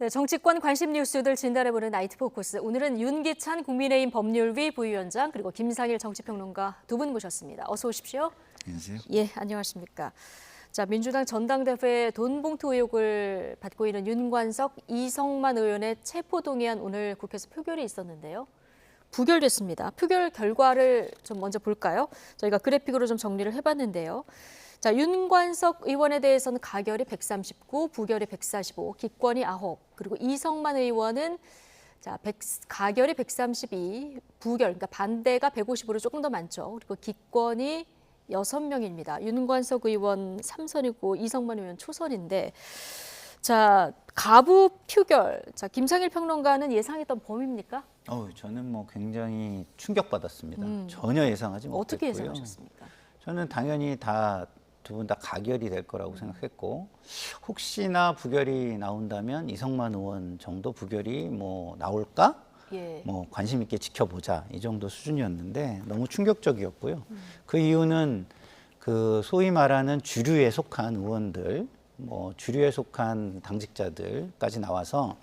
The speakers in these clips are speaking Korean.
네, 정치권 관심 뉴스들 진단해보는 나이트 포커스. 오늘은 윤기찬 국민의힘 법률위 부위원장 그리고 김상일 정치평론가 두 분 모셨습니다. 어서 오십시오. 안녕하세요. 예, 안녕하십니까. 자, 민주당 전당대회 돈 봉투 의혹을 받고 있는 윤관석, 이성만 의원의 체포동의안 오늘 국회에서 표결이 있었는데요. 부결됐습니다. 표결 결과를 좀 먼저 볼까요? 저희가 그래픽으로 좀 정리를 해봤는데요. 자, 윤관석 의원에 대해서는 가결이 139, 부결이 145, 기권이 9, 그리고 이성만 의원은 가결이 132, 부결, 그러니까 반대가 150으로 조금 더 많죠. 그리고 기권이 6명입니다. 윤관석 의원 3선이고 이성만 의원 초선인데, 자, 가부 표결. 자, 김상일 평론가는 예상했던 범위입니까? 저는 굉장히 충격받았습니다. 전혀 예상하지 못했고요. 어떻게 예상하셨습니까? 저는 당연히 두 분 다 가결이 될 거라고 생각했고, 혹시나 부결이 나온다면 이성만 의원 정도 부결이 나올까? 예. 관심 있게 지켜보자, 이 정도 수준이었는데 너무 충격적이었고요. 그 이유는 그 소위 말하는 주류에 속한 의원들, 주류에 속한 당직자들까지 나와서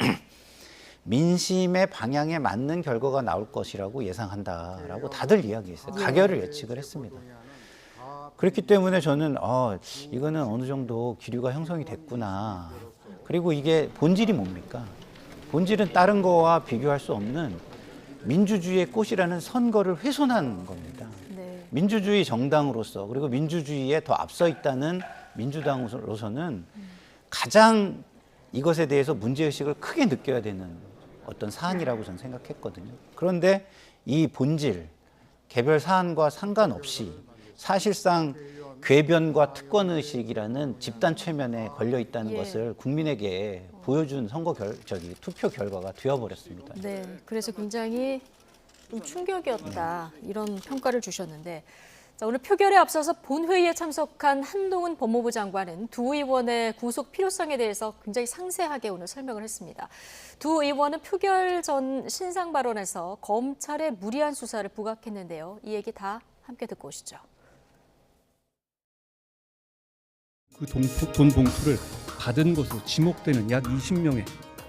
민심의 방향에 맞는 결과가 나올 것이라고 예상한다라고 다들 이야기했어요. 가결을 예측을 했습니다. 그렇기 때문에 저는 이거는 어느 정도 기류가 형성이 됐구나. 그리고 이게 본질이 뭡니까? 본질은 다른 거와 비교할 수 없는 민주주의의 꽃이라는 선거를 훼손한 겁니다. 네. 민주주의 정당으로서, 그리고 민주주의에 더 앞서 있다는 민주당으로서는 가장 이것에 대해서 문제의식을 크게 느껴야 되는 어떤 사안이라고 저는 생각했거든요. 그런데 이 본질, 개별 사안과 상관없이 사실상 궤변과 특권의식이라는 집단 최면에 걸려 있다는 것을 국민에게 보여준 투표 결과가 되어버렸습니다. 네, 그래서 굉장히 좀 충격이었다, 이런 평가를 주셨는데, 자, 오늘 표결에 앞서서 본회의에 참석한 한동훈 법무부 장관은 두 의원의 구속 필요성에 대해서 굉장히 상세하게 오늘 설명을 했습니다. 두 의원은 표결 전 신상 발언에서 검찰의 무리한 수사를 부각했는데요. 이 얘기 다 함께 듣고 오시죠. 그 돈 봉투를 받은 것으로 지목되는 약 20명의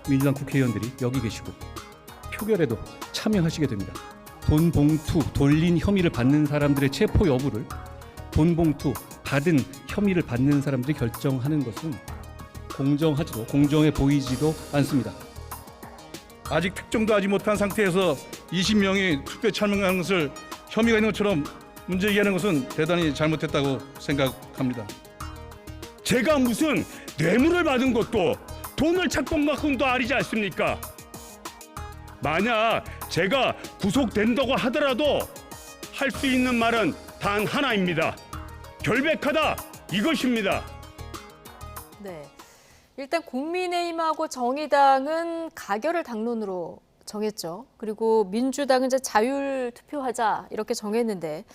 민주당 국회의원들이 여기 계시고 표결에도 참여하시게 됩니다. 돈 봉투 돌린 혐의를 받는 사람들의 체포 여부를 돈 봉투 받은 혐의를 받는 사람들이 결정하는 것은 공정하지도 공정해 보이지도 않습니다. 아직 특정도 하지 못한 상태에서 20명이 투표에 참여한 것을 혐의가 있는 것처럼 문제제기하는 것은 대단히 잘못했다고 생각합니다. 제가 무슨 뇌물을 받은 것도 돈을 찾던 만큼도 아니지 않습니까? 만약 제가 구속된다고 하더라도 할 수 있는 말은 단 하나입니다. 결백하다, 이것입니다. 네, 일단 국민의힘하고 정의당은 가결을 당론으로 정했죠. 그리고 민주당은 이제 자율 투표하자 이렇게 정했는데,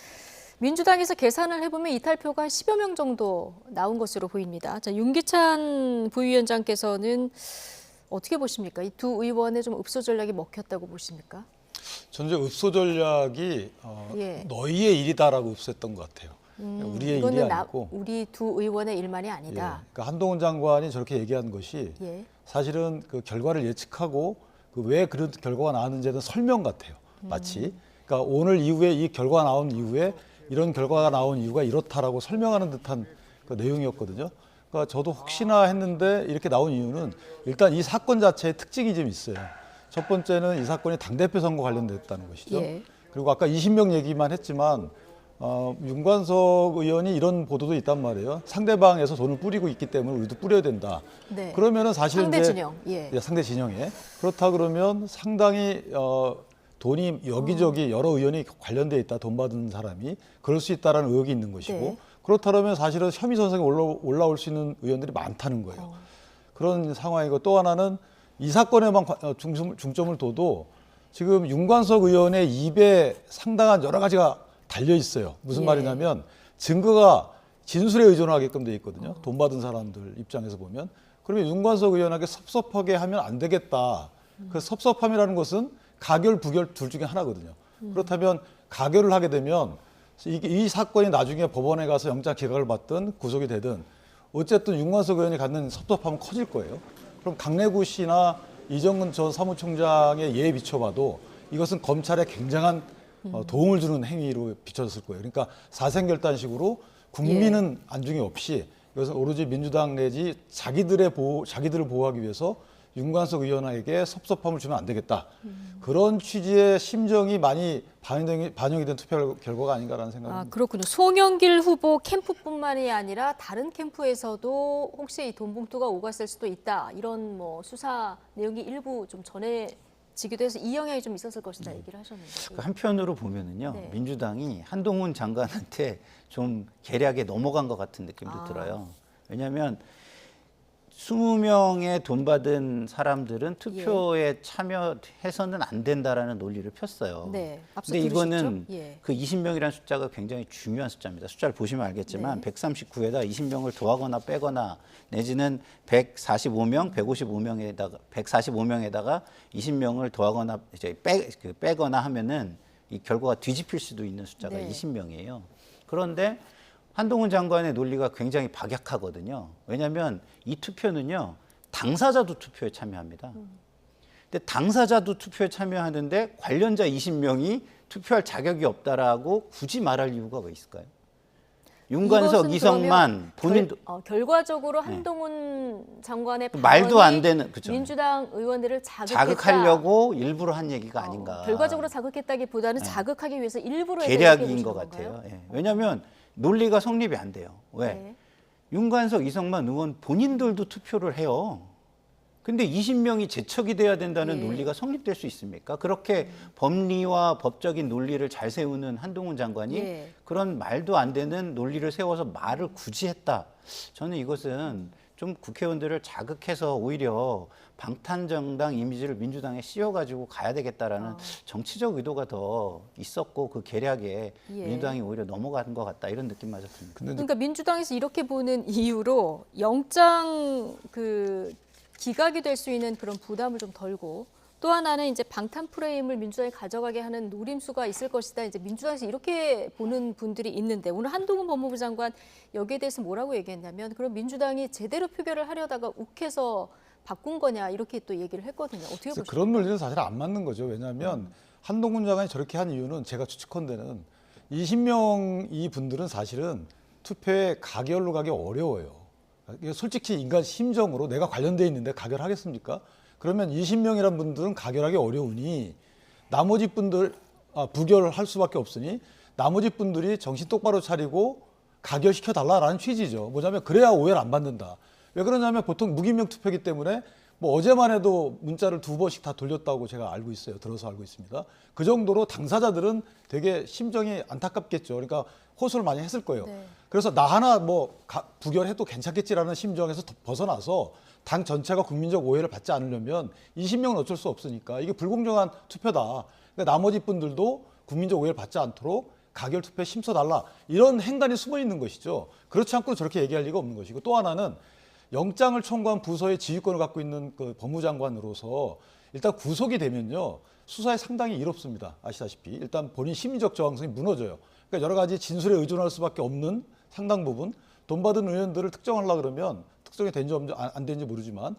민주당에서 계산을 해보면 이탈표가 한 10여 명 정도 나온 것으로 보입니다. 자, 윤기찬 부위원장께서는 어떻게 보십니까? 이 두 의원의 좀 읍소 전략이 먹혔다고 보십니까? 저는 읍소 전략이 너희의 일이다라고 읍소했던 것 같아요. 우리의 일이 아니고 우리 두 의원의 일만이 아니다. 그러니까 한동훈 장관이 저렇게 얘기한 것이 사실은 그 결과를 예측하고 왜 그런 결과가 나왔는지에 대한 설명 같아요. 마치 그러니까 오늘 이후에 이 결과가 나온 이후에 이런 결과가 나온 이유가 이렇다라고 설명하는 듯한 그 내용이었거든요. 그러니까 저도 혹시나 했는데 이렇게 나온 이유는 일단 이 사건 자체의 특징이 좀 있어요. 첫 번째는 이 사건이 당대표 선거 관련됐다는 것이죠. 그리고 아까 20명 얘기만 했지만 윤관석 의원이 이런 보도도 있단 말이에요. 상대방에서 돈을 뿌리고 있기 때문에 우리도 뿌려야 된다. 네. 그러면은 사실 상대 이제 진영. 상대 진영에 그렇다 그러면 상당히 돈이 여기저기 여러 의원이 관련돼 있다, 돈 받은 사람이 그럴 수 있다라는 의혹이 있는 것이고 그렇다면 사실은 혐의 선상에 올라올 수 있는 의원들이 많다는 거예요. 그런 상황이고, 또 하나는 이 사건에만 중점을 둬도 지금 윤관석 의원의 입에 상당한 여러 가지가 달려 있어요. 무슨 말이냐면 증거가 진술에 의존하게끔 돼 있거든요. 돈 받은 사람들 입장에서 보면. 그러면 윤관석 의원에게 섭섭하게 하면 안 되겠다. 그 섭섭함이라는 것은 가결, 부결 둘 중에 하나거든요. 그렇다면 가결을 하게 되면 이 사건이 나중에 법원에 가서 영장 기각을 받든 구속이 되든 어쨌든 윤관석 의원이 갖는 섭섭함은 커질 거예요. 그럼 강래구 씨나 이정근 전 사무총장의 예에 비춰봐도 이것은 검찰에 굉장한 도움을 주는 행위로 비춰졌을 거예요. 그러니까 사생결단식으로 국민은 안중에 없이 이것은 오로지 민주당 내지 자기들을 보호하기 위해서 윤관석 의원에게 섭섭함을 주면 안 되겠다. 그런 취지의 심정이 많이 반영이 된 투표 결과가 아닌가라는 생각입니다. 아, 그렇군요. 송영길 후보 캠프뿐만이 아니라 다른 캠프에서도 혹시 이 돈 봉투가 오갔을 수도 있다. 이런 뭐 수사 내용이 일부 좀 전해지기도 해서 이 영향이 좀 있었을 것이다 얘기를 하셨는데. 그 한편으로 보면은요, 네. 민주당이 한동훈 장관한테 좀 계략에 넘어간 것 같은 느낌도 아. 들어요. 왜냐하면 20명의 돈 받은 사람들은 투표에 참여해서는 안 된다라는 논리를 폈어요. 네, 앞서 근데 이거는 들으셨죠? 예. 그 20명이라는 숫자가 굉장히 중요한 숫자입니다. 숫자를 보시면 알겠지만 네. 139에다 20명을 더하거나 빼거나 내지는 145명, 145명에다가 20명을 더하거나 이제 빼거나 하면은 이 결과가 뒤집힐 수도 있는 숫자가 네. 20명이에요. 그런데 한동훈 장관의 논리가 굉장히 박약하거든요. 왜냐하면 이 투표는요, 당사자도 투표에 참여합니다. 근데 당사자도 투표에 참여하는데 관련자 20명이 투표할 자격이 없다라고 굳이 말할 이유가 왜 있을까요? 윤관석, 이것은 이성만 그러면 본인도 결과적으로 한동훈 장관의 말도 안 되는 그죠. 민주당 의원들을 자극하려고 일부러 한 얘기가 아닌가. 결과적으로 자극했다기보다는 자극하기 위해서 일부러 해서 계략인 이렇게 것 보시는 같아요. 건가요? 예. 왜냐하면 논리가 성립이 안 돼요. 왜? 네. 윤관석, 이성만 의원 본인들도 투표를 해요. 근데 20명이 제척이 돼야 된다는 예. 논리가 성립될 수 있습니까? 그렇게 법리와 법적인 논리를 잘 세우는 한동훈 장관이 예. 그런 말도 안 되는 논리를 세워서 말을 굳이 했다. 저는 이것은 좀 국회의원들을 자극해서 오히려 방탄정당 이미지를 민주당에 씌워가지고 가야 되겠다라는 정치적 의도가 더 있었고 그 계략에 예. 민주당이 오히려 넘어간 것 같다 이런 느낌마저 듭니다. 근데 이제 그러니까 민주당에서 이렇게 보는 이유로 영장 기각이 될 수 있는 그런 부담을 좀 덜고 또 하나는 이제 방탄 프레임을 민주당이 가져가게 하는 노림수가 있을 것이다. 이제 민주당에서 이렇게 보는 분들이 있는데 오늘 한동훈 법무부 장관 여기에 대해서 뭐라고 얘기했냐면 그럼 민주당이 제대로 표결을 하려다가 욱해서 바꾼 거냐 이렇게 또 얘기를 했거든요. 어떻게 보십니까? 그런 논리는 사실 안 맞는 거죠. 왜냐하면 한동훈 장관이 저렇게 한 이유는 제가 추측컨대는 20명 이 분들은 사실은 투표에 가결로 가기 어려워요. 솔직히 인간 심정으로 내가 관련돼 있는데 가결하겠습니까? 그러면 20명이란 분들은 가결하기 어려우니 나머지 분들 부결할 수밖에 없으니 나머지 분들이 정신 똑바로 차리고 가결시켜 달라라는 취지죠. 뭐냐면 그래야 오해를 안 받는다. 왜 그러냐면 보통 무기명 투표이기 때문에 뭐 어제만 해도 문자를 2번씩 다 돌렸다고 제가 알고 있어요. 들어서 알고 있습니다. 그 정도로 당사자들은 되게 심정이 안타깝겠죠. 그러니까 호소를 많이 했을 거예요. 네. 그래서 나 하나 부결해도 괜찮겠지라는 심정에서 벗어나서 당 전체가 국민적 오해를 받지 않으려면 20명은 어쩔 수 없으니까 이게 불공정한 투표다. 그러니까 나머지 분들도 국민적 오해를 받지 않도록 가결 투표에 힘써달라. 이런 행간이 숨어 있는 것이죠. 그렇지 않고 저렇게 얘기할 리가 없는 것이고 또 하나는 영장을 청구한 부서의 지휘권을 갖고 있는 그 법무장관으로서 일단 구속이 되면요. 수사에 상당히 이롭습니다. 아시다시피. 일단 본인 심리적 저항성이 무너져요. 그러니까 여러 가지 진술에 의존할 수밖에 없는 상당 부분 돈 받은 의원들을 특정하려고 그러면 특정이 된지 안 된지 모르지만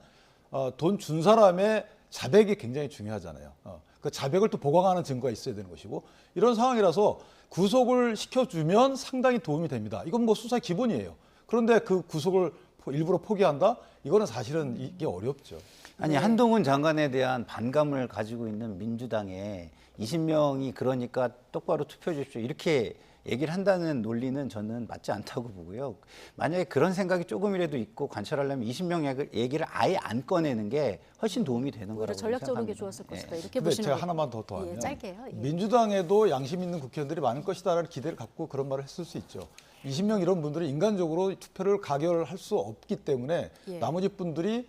돈 준 사람의 자백이 굉장히 중요하잖아요. 그 자백을 또 보강하는 증거가 있어야 되는 것이고 이런 상황이라서 구속을 시켜주면 상당히 도움이 됩니다. 이건 뭐 수사의 기본이에요. 그런데 그 구속을 일부러 포기한다? 이거는 사실은 이게 어렵죠. 아니 한동훈 장관에 대한 반감을 가지고 있는 민주당에 20명이 그러니까 똑바로 투표해 주십시오 이렇게 얘기를 한다는 논리는 저는 맞지 않다고 보고요. 만약에 그런 생각이 조금이라도 있고 관철하려면 20명 얘기를 아예 안 꺼내는 게 훨씬 도움이 되는 오히려 거라고 전략적으로 게 생각합니다. 좋았을 것이다. 이렇게 근데 보시는 제가 거예요. 하나만 더 더하면 예, 짧게요. 예. 민주당에도 양심 있는 국회의원들이 많을 것이다라는 기대를 갖고 그런 말을 했을 수 있죠. 20명 이런 분들은 인간적으로 투표를 가결할 수 없기 때문에 예. 나머지 분들이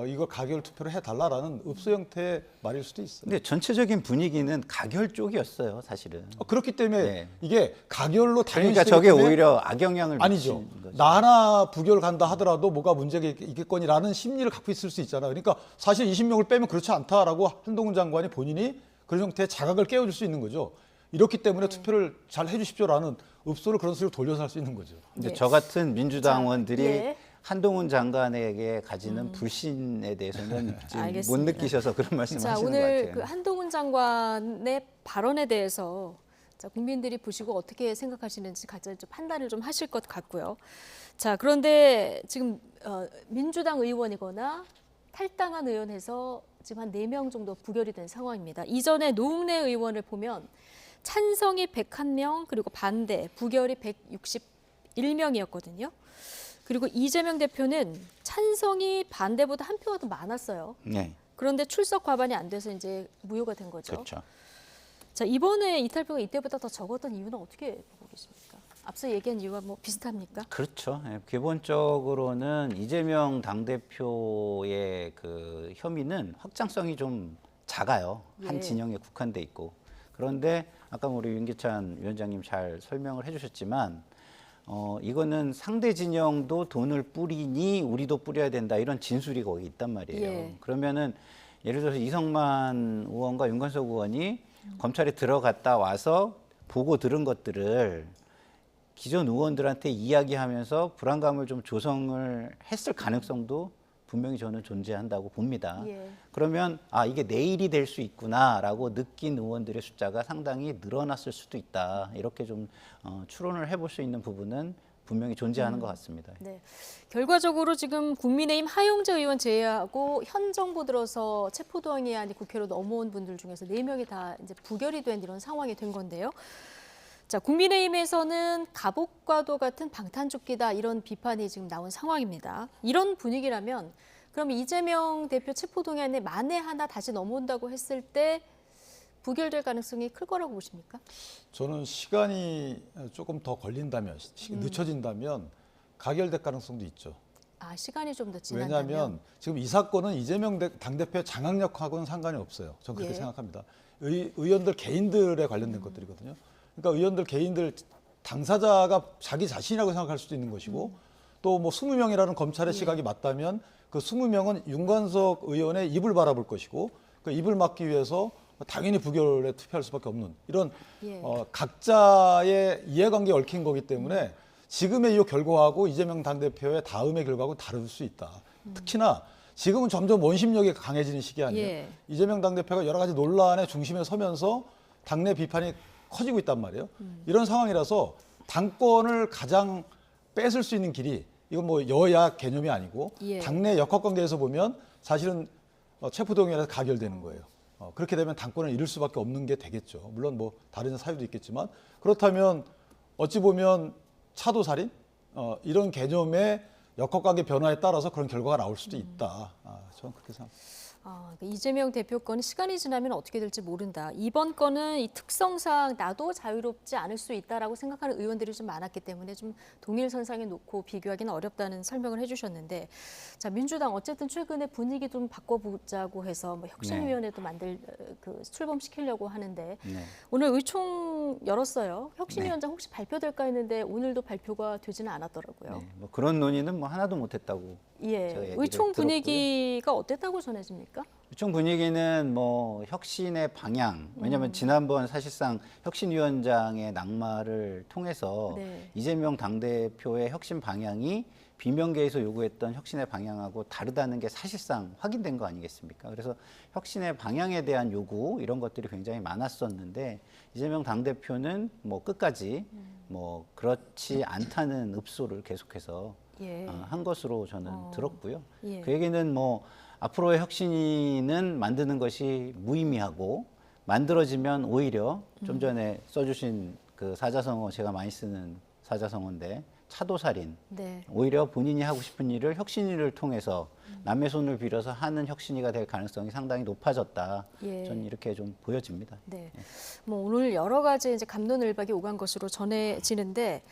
이걸 가결 투표를 해달라라는 읍소 형태의 말일 수도 있어요. 근데 전체적인 분위기는 가결 쪽이었어요, 사실은. 그렇기 때문에 네. 이게 가결로 당연시 그러니까 되기 저게 때문에 오히려 악영향을 아니죠. 미치는 거죠. 나 하나 부결 간다 하더라도 뭐가 문제가 있겠거니라는 심리를 갖고 있을 수 있잖아요. 그러니까 사실 20명을 빼면 그렇지 않다라고 한동훈 장관이 본인이 그런 형태의 자각을 깨워줄 수 있는 거죠. 이렇기 때문에 투표를 잘 해주십시오라는 읍소를 그런 식으로 돌려서 할 수 있는 거죠. 근데 네. 저 같은 민주당원들이 자, 예. 한동훈 장관에게 가지는 불신에 대해서는 지금 못 알겠습니다. 느끼셔서 그런 말씀을 자, 하시는 것 오늘 같아요. 그 한동훈 장관의 발언에 대해서 자, 국민들이 보시고 어떻게 생각하시는지 각자 좀 판단을 좀 하실 것 같고요. 자, 그런데 지금 민주당 의원이거나 탈당한 의원에서 지금 한 4명 정도 부결이 된 상황입니다. 이전에 노웅래 의원을 보면 찬성이 101명, 그리고 반대, 부결이 161명이었거든요. 그리고 이재명 대표는 찬성이 반대보다 한 표가 더 많았어요. 네, 그런데 출석 과반이 안 돼서 이제 무효가 된 거죠. 그렇죠. 자, 이번에 이탈표가 이때보다 더 적었던 이유는 어떻게 보고 계십니까? 앞서 얘기한 이유와 뭐 비슷합니까? 그렇죠. 예, 기본적으로는 이재명 당대표의 그 혐의는 확장성이 좀 작아요. 한 예. 진영에 국한돼 있고. 그런데 아까 우리 윤기찬 위원장님 잘 설명을 해주셨지만 이거는 상대 진영도 돈을 뿌리니 우리도 뿌려야 된다 이런 진술이 거기 있단 말이에요. 예. 그러면은 예를 들어서 이성만 의원과 윤관석 의원이 검찰에 들어갔다 와서 보고 들은 것들을 기존 의원들한테 이야기하면서 불안감을 좀 조성을 했을 가능성도 분명히 저는 존재한다고 봅니다. 예. 그러면 아 이게 내일이 될 수 있구나라고 느낀 의원들의 숫자가 상당히 늘어났을 수도 있다. 이렇게 좀 추론을 해볼 수 있는 부분은 분명히 존재하는 것 같습니다. 네. 결과적으로 지금 국민의힘 하용재 의원 제외하고 현 정부 들어서 체포동의안이 국회로 넘어온 분들 중에서 4명이 다 이제 부결이 된 이런 상황이 된 건데요. 자, 국민의힘에서는 갑옷과도 같은 방탄조끼다 이런 비판이 지금 나온 상황입니다. 이런 분위기라면 그럼 이재명 대표 체포동의안에 만에 하나 다시 넘어온다고 했을 때 부결될 가능성이 클 거라고 보십니까? 저는 시간이 조금 더 걸린다면, 늦춰진다면 가결될 가능성도 있죠. 아, 시간이 좀 더 지난다면. 왜냐하면 지금 이 사건은 이재명 당대표의 장악력하고는 상관이 없어요. 저는 그렇게 예. 생각합니다. 의원들 개인들에 관련된 것들이거든요. 그러니까 의원들 개인들 당사자가 자기 자신이라고 생각할 수도 있는 것이고 또 뭐 20명이라는 검찰의 시각이 맞다면 그 20명은 윤관석 의원의 입을 바라볼 것이고 그 입을 막기 위해서 당연히 부결에 투표할 수밖에 없는 이런 예. 각자의 이해관계에 얽힌 거기 때문에 지금의 이 결과하고 이재명 당대표의 다음의 결과하고 다를 수 있다. 특히나 지금은 점점 원심력이 강해지는 시기 아니에요. 예. 이재명 당대표가 여러 가지 논란의 중심에 서면서 당내 비판이 커지고 있단 말이에요. 이런 상황이라서 당권을 가장 뺏을 수 있는 길이 이건 뭐 여야 개념이 아니고 예. 당내 역학관계에서 보면 사실은 체포동의안에서 가결되는 거예요. 그렇게 되면 당권을 잃을 수밖에 없는 게 되겠죠. 물론 뭐 다른 사유도 있겠지만 그렇다면 어찌 보면 차도살인 이런 개념의 역학관계 변화에 따라서 그런 결과가 나올 수도 있다. 저는 그렇게 생각합니다. 그러니까 이재명 대표 건은 시간이 지나면 어떻게 될지 모른다. 이번 건은 이 특성상 나도 자유롭지 않을 수 있다라고 생각하는 의원들이 좀 많았기 때문에 좀 동일선상에 놓고 비교하기는 어렵다는 설명을 해주셨는데, 자, 민주당 어쨌든 최근에 분위기 좀 바꿔보자고 해서 뭐 혁신위원회도 출범시키려고 하는데 네. 오늘 의총 열었어요. 혁신위원장 혹시 발표될까 했는데 오늘도 발표가 되지는 않았더라고요. 네, 뭐 그런 논의는 뭐 하나도 못했다고. 예, 제가 얘기를 의총 들었고요. 분위기가 어땠다고 전해집니까? 총 분위기는 뭐 혁신의 방향, 왜냐하면 지난번 사실상 혁신위원장의 낙마를 통해서 네. 이재명 당대표의 혁신 방향이 비명계에서 요구했던 혁신의 방향하고 다르다는 게 사실상 확인된 거 아니겠습니까? 그래서 혁신의 방향에 대한 요구 이런 것들이 굉장히 많았었는데 이재명 당대표는 뭐 끝까지 뭐 그렇지 않다는 읍소를 계속해서 예. 한 것으로 저는 들었고요. 예. 그 얘기는 뭐 앞으로의 혁신은 만드는 것이 무의미하고 만들어지면 오히려 좀 전에 써주신 그 사자성어 제가 많이 쓰는 사자성어인데 차도살인 네. 오히려 본인이 하고 싶은 일을 혁신위를 통해서 남의 손을 빌어서 하는 혁신위가 될 가능성이 상당히 높아졌다. 예. 저는 이렇게 좀 보여집니다. 네. 뭐 오늘 여러 가지 이제 갑론을박이 오간 것으로 전해지는데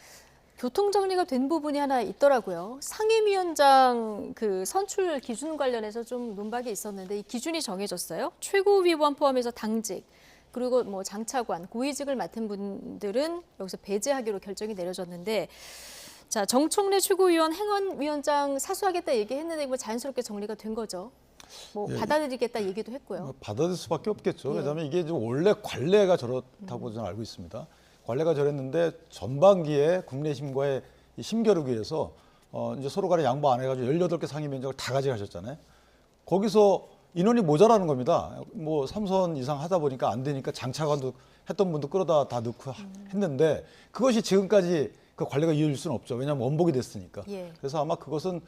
교통 정리가 된 부분이 하나 있더라고요. 상임위원장 그 선출 기준 관련해서 좀 논박이 있었는데 이 기준이 정해졌어요. 최고위원 포함해서 당직 그리고 뭐 장차관, 고위직을 맡은 분들은 여기서 배제하기로 결정이 내려졌는데 자, 정청래 최고위원 행안위원장 사수하겠다 얘기했는데 뭐 자연스럽게 정리가 된 거죠. 뭐 예. 받아들이겠다 얘기도 했고요. 받아들일 수밖에 없겠죠. 예. 왜냐하면 이게 좀 원래 관례가 저렇다고 저는 알고 있습니다. 관례가 저랬는데 전반기에 국내심과의 이 심겨루기에서 이제 서로 간에 양보 안 해가지고 18개 상임 면적을 다 가져가셨잖아요. 거기서 인원이 모자라는 겁니다. 뭐 3선 이상 하다 보니까 안 되니까 장차관도 했던 분도 끌어다 다 넣고 했는데 그것이 지금까지 그 관리가 이어질 수는 없죠. 왜냐하면 원복이 됐으니까. 예. 그래서 아마 그것은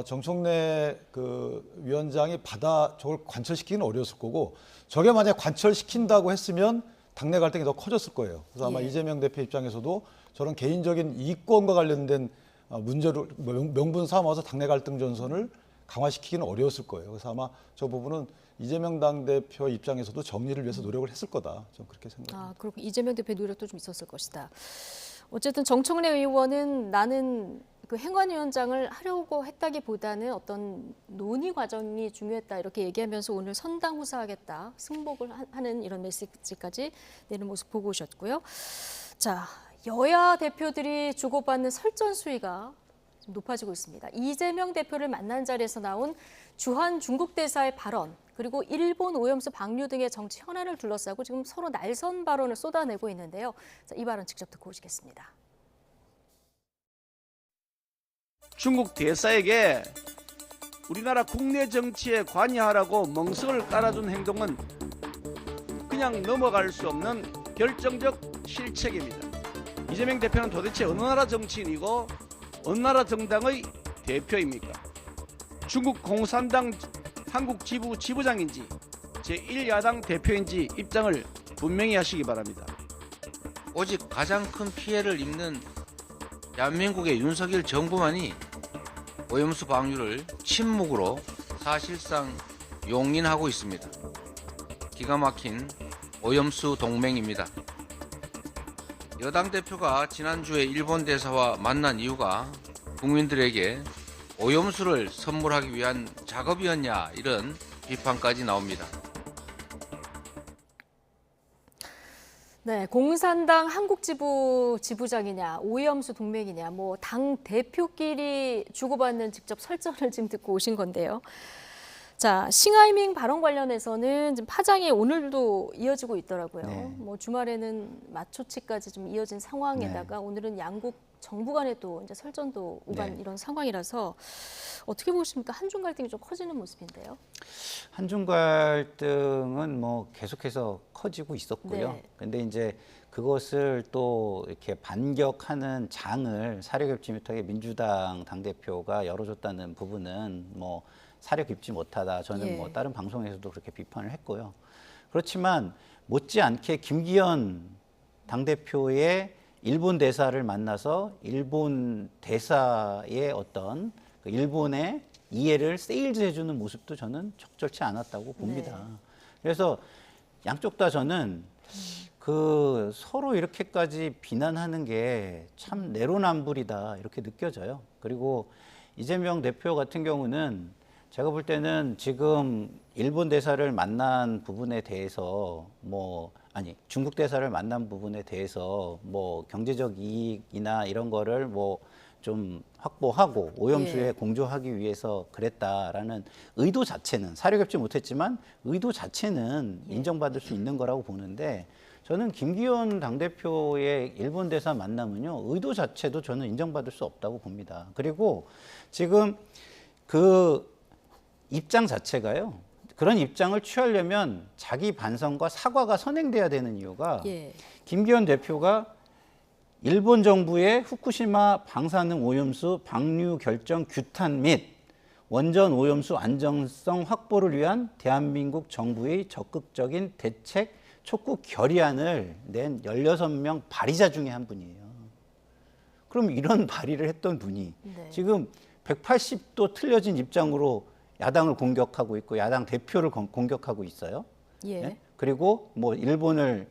정청래 그 위원장이 받아 저걸 관철시키기는 어려웠을 거고 저게 만약 관철시킨다고 했으면 당내 갈등이 더 커졌을 거예요. 그래서 아마 예. 이재명 대표 입장에서도 저런 개인적인 이권과 관련된 문제를 명분 삼아서 당내 갈등 전선을 강화시키기는 어려웠을 거예요. 그래서 아마 저 부분은 이재명 당대표 입장에서도 정리를 위해서 노력을 했을 거다. 좀 그렇게 생각합니다. 그리고 이재명 대표의 노력도 좀 있었을 것이다. 어쨌든 정청래 의원은 나는 그 행안위원장을 하려고 했다기보다는 어떤 논의 과정이 중요했다 이렇게 얘기하면서 오늘 선당후사하겠다 승복을 하는 이런 메시지까지 내는 모습 보고 오셨고요. 자, 여야 대표들이 주고받는 설전 수위가 좀 높아지고 있습니다. 이재명 대표를 만난 자리에서 나온 주한 중국 대사의 발언 그리고 일본 오염수 방류 등의 정치 현안을 둘러싸고 지금 서로 날선 발언을 쏟아내고 있는데요. 자, 이 발언 직접 듣고 오시겠습니다. 중국 대사에게 우리나라 국내 정치에 관여하라고 멍석을 깔아준 행동은 그냥 넘어갈 수 없는 결정적 실책입니다. 이재명 대표는 도대체 어느 나라 정치인이고 어느 나라 정당의 대표입니까? 중국 공산당 한국 지부 지부장인지 제1야당 대표인지 입장을 분명히 하시기 바랍니다. 오직 가장 큰 피해를 입는 대한민국의 윤석열 정부만이 오염수 방류를 침묵으로 사실상 용인하고 있습니다. 기가 막힌 오염수 동맹입니다. 여당 대표가 지난주에 일본 대사와 만난 이유가 국민들에게 오염수를 선물하기 위한 작업이었냐 이런 비판까지 나옵니다. 네, 공산당 한국지부 지부장이냐, 오염수 동맹이냐, 뭐 당 대표끼리 주고받는 직접 설전을 지금 듣고 오신 건데요. 자, 싱하이밍 발언 관련해서는 지금 파장이 오늘도 이어지고 있더라고요. 네. 뭐 주말에는 맞초치까지 좀 이어진 상황에다가 오늘은 양국 정부 간에 또 이제 설전도 오간 네. 이런 상황이라서 어떻게 보십니까? 한중 갈등이 좀 커지는 모습인데요. 한중 갈등은 뭐 계속해서 커지고 있었고요. 네. 근데 이제 그것을 또 이렇게 반격하는 장을 사려 깊지 못하게 민주당 당대표가 열어줬다는 부분은 뭐 사려 깊지 못하다. 저는 예. 뭐 다른 방송에서도 그렇게 비판을 했고요. 그렇지만 못지않게 김기현 당대표의 일본 대사를 만나서 일본 대사의 어떤 그 일본의 이해를 세일즈해주는 모습도 저는 적절치 않았다고 봅니다. 네. 그래서 양쪽 다 저는 그 서로 이렇게까지 비난하는 게 참 내로남불이다 이렇게 느껴져요. 그리고 이재명 대표 같은 경우는 제가 볼 때는 지금 일본 대사를 만난 부분에 대해서 중국 대사를 만난 부분에 대해서 뭐 경제적 이익이나 이런 거를 뭐 좀 확보하고 오염수에 예. 공조하기 위해서 그랬다라는 의도 자체는 사려 깊지 못했지만 의도 자체는 인정받을 수 있는 거라고 보는데 저는 김기현 당대표의 일본 대사 만남은요 의도 자체도 저는 인정받을 수 없다고 봅니다. 그리고 지금 그 입장 자체가요. 그런 입장을 취하려면 자기 반성과 사과가 선행돼야 되는 이유가 예. 김기현 대표가 일본 정부의 후쿠시마 방사능 오염수 방류 결정 규탄 및 원전 오염수 안정성 확보를 위한 대한민국 정부의 적극적인 대책 촉구 결의안을 낸 16명 발의자 중에 한 분이에요. 그럼 이런 발의를 했던 분이 네. 지금 180도 틀려진 입장으로 야당을 공격하고 있고 야당 대표를 공격하고 있어요. 예. 예? 그리고 뭐 일본을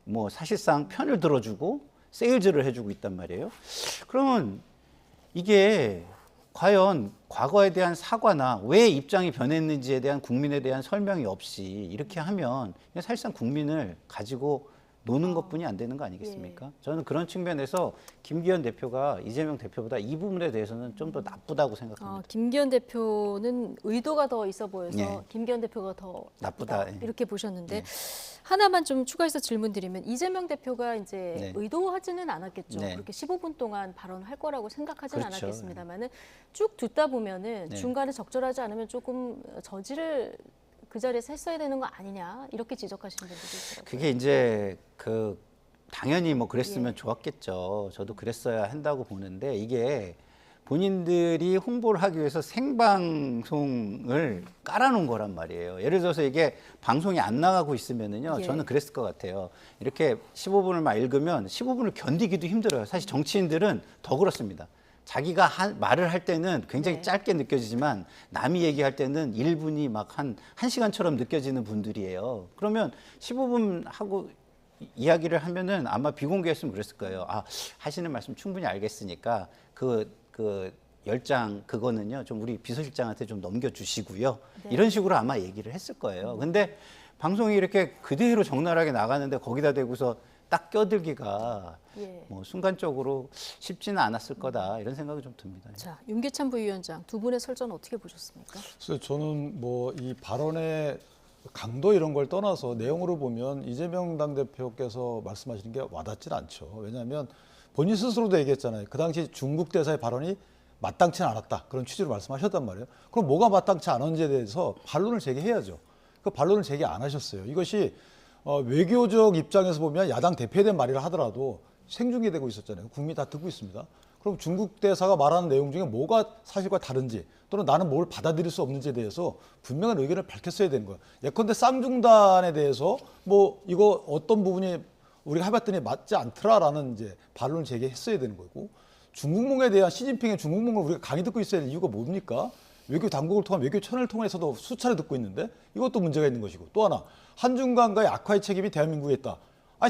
뭐 사실상 편을 들어주고 세일즈를 해주고 있단 말이에요. 그러면 이게 과연 과거에 대한 사과나 왜 입장이 변했는지에 대한 국민에 대한 설명이 없이 이렇게 하면 사실상 국민을 가지고 노는 것뿐이 안 되는 거 아니겠습니까? 저는 그런 측면에서 김기현 대표가 이재명 대표보다 이 부분에 대해서는 좀 더 나쁘다고 생각합니다. 김기현 대표는 의도가 더 있어 보여서 예. 김기현 대표가 더 나쁘다 나쁘다. 예. 이렇게 보셨는데 예. 하나만 좀 추가해서 질문드리면 이재명 대표가 이제 네. 의도하지는 않았겠죠. 네. 그렇게 15분 동안 발언할 거라고 생각하지는 그렇죠. 않았겠습니다만은 쭉 듣다 보면은 네. 중간에 적절하지 않으면 조금 저지를 그 자리에서 했어야 되는 거 아니냐 이렇게 지적하시는 분들도 있더라고요. 그게 이제 당연히 뭐 그랬으면 예. 좋았겠죠. 저도 그랬어야 한다고 보는데 이게 본인들이 홍보를 하기 위해서 생방송을 깔아놓은 거란 말이에요. 예를 들어서 이게 방송이 안 나가고 있으면은요, 예. 저는 그랬을 것 같아요. 이렇게 15분을 막 읽으면 15분을 견디기도 힘들어요. 사실 정치인들은 더 그렇습니다. 자기가 말을 할 때는 굉장히 네. 짧게 느껴지지만 남이 얘기할 때는 1분이 막 한 1시간처럼 느껴지는 분들이에요. 그러면 15분 하고 이야기를 하면은 아마 비공개했으면 그랬을 거예요. 하시는 말씀 충분히 알겠으니까 그 10장 그거는요, 좀 우리 비서실장한테 좀 넘겨주시고요. 네. 이런 식으로 아마 얘기를 했을 거예요. 근데 방송이 이렇게 그대로 적나라하게 나가는데 거기다 대고서 딱 껴들기가 예. 뭐 순간적으로 쉽지는 않았을 거다 이런 생각이 좀 듭니다. 자, 윤기찬 부위원장 두 분의 설전 어떻게 보셨습니까? 그래서 저는 뭐 이 발언의 강도 이런 걸 떠나서 내용으로 보면 이재명 당대표께서 말씀하시는 게 와닿진 않죠. 왜냐하면 본인 스스로도 얘기했잖아요. 그 당시 중국 대사의 발언이 마땅치 않았다. 그런 취지로 말씀하셨단 말이에요. 그럼 뭐가 마땅치 않은지에 대해서 반론을 제기해야죠. 그 반론을 제기 안 하셨어요. 이것이 외교적 입장에서 보면 야당 대표에 대한 말이라 하더라도 생중계되고 있었잖아요. 국민이 다 듣고 있습니다. 그럼 중국 대사가 말하는 내용 중에 뭐가 사실과 다른지 또는 나는 뭘 받아들일 수 없는지에 대해서 분명한 의견을 밝혔어야 되는 거예요. 예컨대 쌍중단에 대해서 뭐 이거 어떤 부분이 우리가 해봤더니 맞지 않더라라는 이제 반론을 제기했어야 되는 거고, 중국몽에 대한 시진핑의 중국몽을 우리가 강의 듣고 있어야 될 이유가 뭡니까? 외교 당국을 통한 외교 채널을 통해서도 수차례 듣고 있는데 이것도 문제가 있는 것이고, 또 하나 한중간과의 악화의 책임이 대한민국에 있다.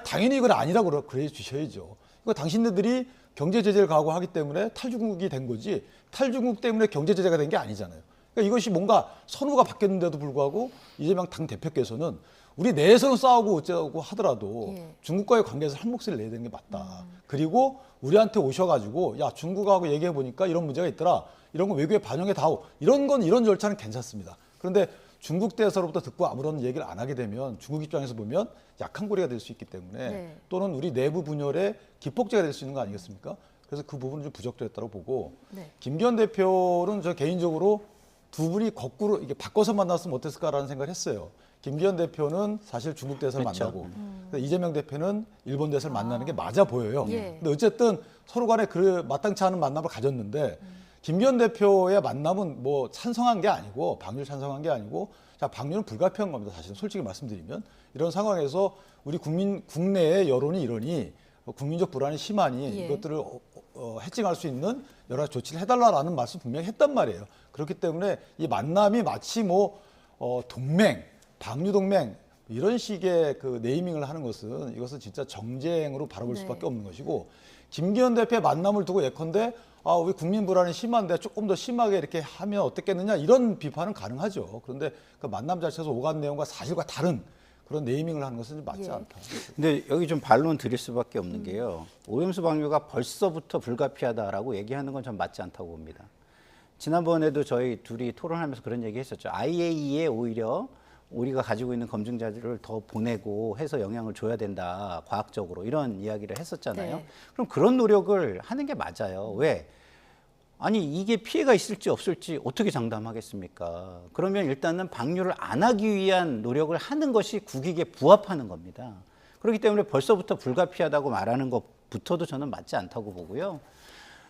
당연히 이건 아니라고 그래 주셔야죠. 이거 당신네들이 경제 제재를 가하고 때문에 탈중국이 된 거지 탈중국 때문에 경제 제재가 된 게 아니잖아요. 그러니까 이것이 뭔가 선우가 바뀌었는데도 불구하고 이재명 당 대표께서는 우리 내에서는 싸우고 어쩌고 하더라도 예. 중국과의 관계에서 한 목소리를 내야 되는 게 맞다. 그리고 우리한테 오셔가지고 야 중국하고 얘기해 보니까 이런 문제가 있더라. 이런 거 외교에 반영해 다오. 이런 건 이런 절차는 괜찮습니다. 그런데 중국 대사로부터 듣고 아무런 얘기를 안 하게 되면 중국 입장에서 보면 약한 고리가 될 수 있기 때문에 네. 또는 우리 내부 분열의 기폭제가 될 수 있는 거 아니겠습니까? 그래서 그 부분은 좀 부적절했다고 보고, 네. 김기현 대표는 저 개인적으로 두 분이 거꾸로 이게 바꿔서 만났으면 어땠을까라는 생각을 했어요. 김기현 대표는 사실 중국 대사를 그렇죠. 만나고 이재명 대표는 일본 대사를 만나는 게 맞아 보여요. 예. 근데 어쨌든 서로 간에 그 마땅치 않은 만남을 가졌는데 김기현 대표의 만남은 뭐 찬성한 게 아니고 방류를 찬성한 게 아니고 자 방류는 불가피한 겁니다. 사실은 솔직히 말씀드리면 이런 상황에서 우리 국내의 여론이 이러니 국민적 불안이 심하니 예. 이것들을 해칭할 수 있는 여러 가지 조치를 해달라라는 말씀 분명히 했단 말이에요. 그렇기 때문에 이 만남이 마치 뭐 동맹, 방류 동맹 이런 식의 그 네이밍을 하는 것은 이것은 진짜 정쟁으로 바라볼 네. 수밖에 없는 것이고, 김기현 대표의 만남을 두고 예컨대 우리 국민 불안이 심한데 조금 더 심하게 이렇게 하면 어떻겠느냐 이런 비판은 가능하죠. 그런데 그 만남 자체에서 오간 내용과 사실과 다른 그런 네이밍을 하는 것은 맞지 예. 않다. 근데 여기 좀 반론 드릴 수밖에 없는 게요. 오염수 방류가 벌써부터 불가피하다라고 얘기하는 건 전 맞지 않다고 봅니다. 지난번에도 저희 둘이 토론하면서 그런 얘기 했었죠. IAEA에 오히려 우리가 가지고 있는 검증 자료를 더 보내고 해서 영향을 줘야 된다. 과학적으로 이런 이야기를 했었잖아요. 네. 그럼 그런 노력을 하는 게 맞아요. 왜? 아니 이게 피해가 있을지 없을지 어떻게 장담하겠습니까? 그러면 일단은 방류를 안 하기 위한 노력을 하는 것이 국익에 부합하는 겁니다. 그렇기 때문에 벌써부터 불가피하다고 말하는 것부터도 저는 맞지 않다고 보고요.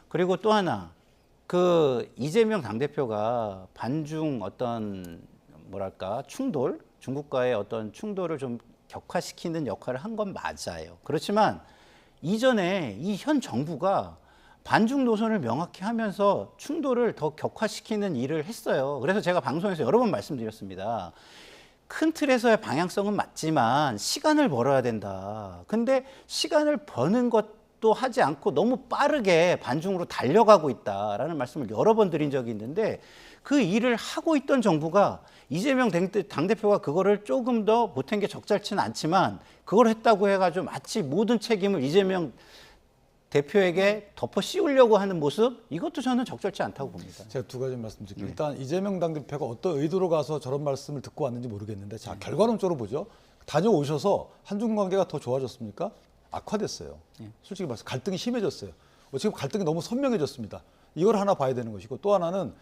그리고 또 하나 그 이재명 당대표가 반중 어떤 뭐랄까 충돌, 중국과의 어떤 충돌을 좀 격화시키는 역할을 한 건 맞아요. 그렇지만 이전에 이 현 정부가 반중 노선을 명확히 하면서 충돌을 더 격화시키는 일을 했어요. 그래서 제가 방송에서 여러 번 말씀드렸습니다. 큰 틀에서의 방향성은 맞지만 시간을 벌어야 된다. 근데 시간을 버는 것도 하지 않고 너무 빠르게 반중으로 달려가고 있다라는 말씀을 여러 번 드린 적이 있는데 그 일을 하고 있던 정부가 이재명 당대표가 그거를 조금 더 못한 게 적절치는 않지만 그걸 했다고 해가지고 마치 모든 책임을 이재명 대표에게 덮어 씌우려고 하는 모습, 이것도 저는 적절치 않다고 봅니다. 제가 두 가지 말씀드릴게요. 일단 이재명 당대표가 어떤 의도로 가서 저런 말씀을 듣고 왔는지 모르겠는데, 자, 결과론적으로 보죠. 다녀오셔서 한중 관계가 더 좋아졌습니까? 악화됐어요. 솔직히 말해서 갈등이 심해졌어요. 지금 갈등이 너무 선명해졌습니다. 이걸 하나 봐야 되는 것이고, 또 하나는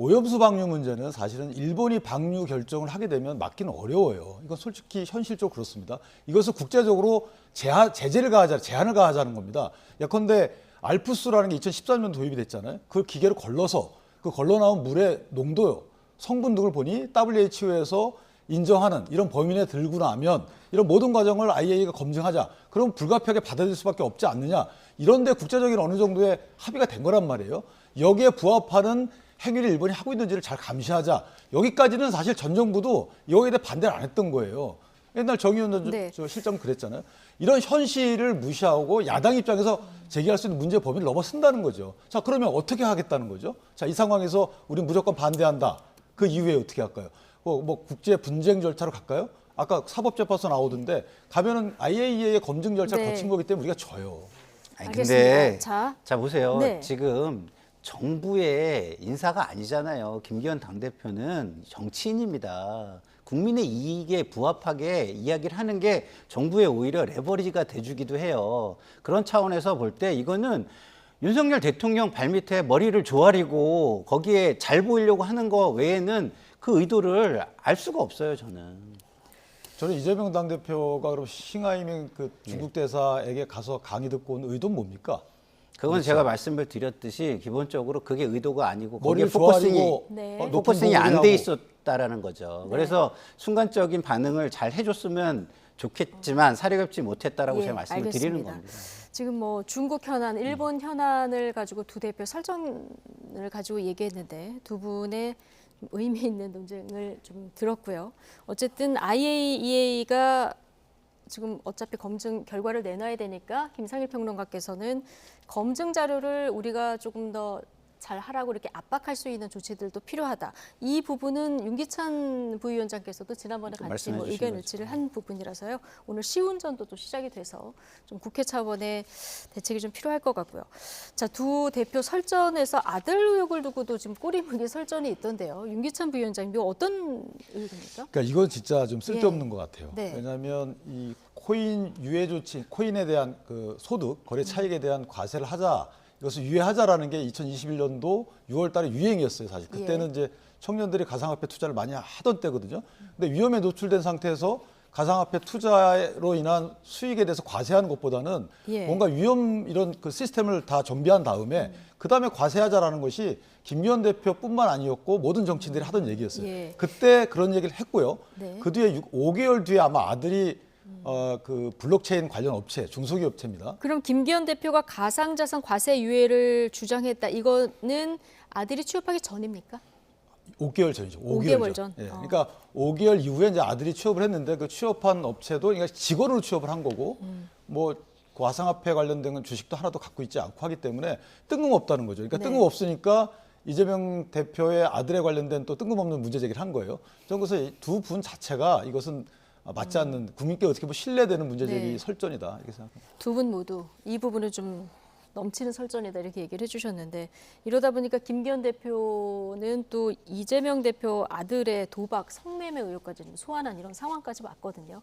오염수 방류 문제는 사실은 일본이 방류 결정을 하게 되면 막기는 어려워요. 이건 솔직히 현실적으로 그렇습니다. 이것을 국제적으로 제재를 가하자, 제한을 가하자는 겁니다. 예컨대 알프스라는 게 2013년 도입이 됐잖아요. 그 기계를 걸러서 그 걸러 나온 물의 농도, 성분 등을 보니 WHO에서 인정하는 이런 범위 내에 들고 나면 이런 모든 과정을 IAEA가 검증하자. 그럼 불가피하게 받아들일 수밖에 없지 않느냐. 이런데 국제적인 어느 정도의 합의가 된 거란 말이에요. 여기에 부합하는 행위를 일본이 하고 있는지를 잘 감시하자. 여기까지는 사실 전 정부도 여기에 대해 반대를 안 했던 거예요. 옛날 정의원 네. 실장은 그랬잖아요. 이런 현실을 무시하고 야당 입장에서 제기할 수 있는 문제 범위를 넘어선다는 거죠. 자, 그러면 어떻게 하겠다는 거죠? 자, 이 상황에서 우린 무조건 반대한다. 그 이후에 어떻게 할까요? 뭐 국제 분쟁 절차로 갈까요? 아까 사법재판소 나오던데 가면은 IAEA의 검증 절차를 네. 거친 거기 때문에 우리가 져요. 아니, 알겠습니다. 근데 자, 보세요. 네. 지금 정부의 인사가 아니잖아요. 김기현 당대표는 정치인입니다. 국민의 이익에 부합하게 이야기를 하는 게 정부에 오히려 레버리지가 돼주기도 해요. 그런 차원에서 볼 때 이거는 윤석열 대통령 발밑에 머리를 조아리고 거기에 잘 보이려고 하는 거 외에는 그 의도를 알 수가 없어요, 저는. 저는 이재명 당대표가 그럼 싱하이밍 그 중국 대사에게 가서 강의 듣고 온 의도는 뭡니까? 그건 제가 말씀을 드렸듯이 기본적으로 그게 의도가 아니고 거기에 머리를 포커싱이 조아리고 네. 높은 포커싱이 안 보급이라고. 돼 있었다라는 거죠. 그래서 순간적인 반응을 잘 해줬으면 좋겠지만 사려겹지 못했다라고 예, 제가 말씀을 알겠습니다. 드리는 겁니다. 지금 뭐 중국 현안, 일본 현안을 가지고 두 대표 설전을 가지고 얘기했는데 두 분의 의미 있는 논쟁을 좀 들었고요. 어쨌든 IAEA가 지금 어차피 검증 결과를 내놔야 되니까 김상일 평론가께서는 검증 자료를 우리가 조금 더 잘 하라고 이렇게 압박할 수 있는 조치들도 필요하다. 이 부분은 윤기찬 부위원장께서도 지난번에 같이 말씀해 뭐 주신 의견 거죠. 일치를 한 부분이라서요. 오늘 시운전도 또 시작이 돼서 좀 국회 차원의 대책이 좀 필요할 것 같고요. 자, 두 대표 설전에서 아들 의혹을 두고도 지금 꼬리물리 설전이 있던데요. 윤기찬 부위원장님, 이거 어떤 의혹입니까? 그러니까 이건 진짜 좀 쓸데없는 예. 것 같아요. 네. 왜냐하면 이 코인 유예 조치, 코인에 대한 그 소득, 거래 차익에 대한 과세를 하자, 이것을 유예하자라는 게 2021년도 6월 달에 유행이었어요, 사실. 그때는 이제 청년들이 가상화폐 투자를 많이 하던 때거든요. 근데 위험에 노출된 상태에서 가상화폐 투자로 인한 수익에 대해서 과세하는 것보다는 예. 뭔가 위험 이런 그 시스템을 다 정비한 다음에 그다음에 과세하자라는 것이 김기현 대표뿐만 아니었고 모든 정치인들이 하던 얘기였어요. 예. 그때 그런 얘기를 했고요. 네. 그 뒤에 5개월 뒤에 아마 아들이 그 블록체인 관련 업체, 중소기업 업체입니다. 그럼 김기현 대표가 가상자산 과세 유예를 주장했다. 이거는 아들이 취업하기 전입니까? 5개월 전이죠. 5개월 전. 예, 그러니까 5개월 이후에 이제 아들이 취업을 했는데 그 취업한 업체도 그러니까 직원으로 취업을 한 거고 뭐 가상화폐 관련된 주식도 하나도 갖고 있지 않고 하기 때문에 뜬금없다는 거죠. 그러니까 네. 뜬금없으니까 이재명 대표의 아들에 관련된 또 뜬금없는 문제 제기를 한 거예요. 저는 그래서 두 분 자체가 이것은 맞지 않는 국민께 어떻게 보면 신뢰되는 문제 제기 네. 설전이다 이렇게 생각합니다. 두 분 모두 이 부분을 좀 넘치는 설전이다 이렇게 얘기를 해주셨는데 이러다 보니까 김기현 대표는 또 이재명 대표 아들의 도박, 성매매 의혹까지 소환한 이런 상황까지 왔거든요.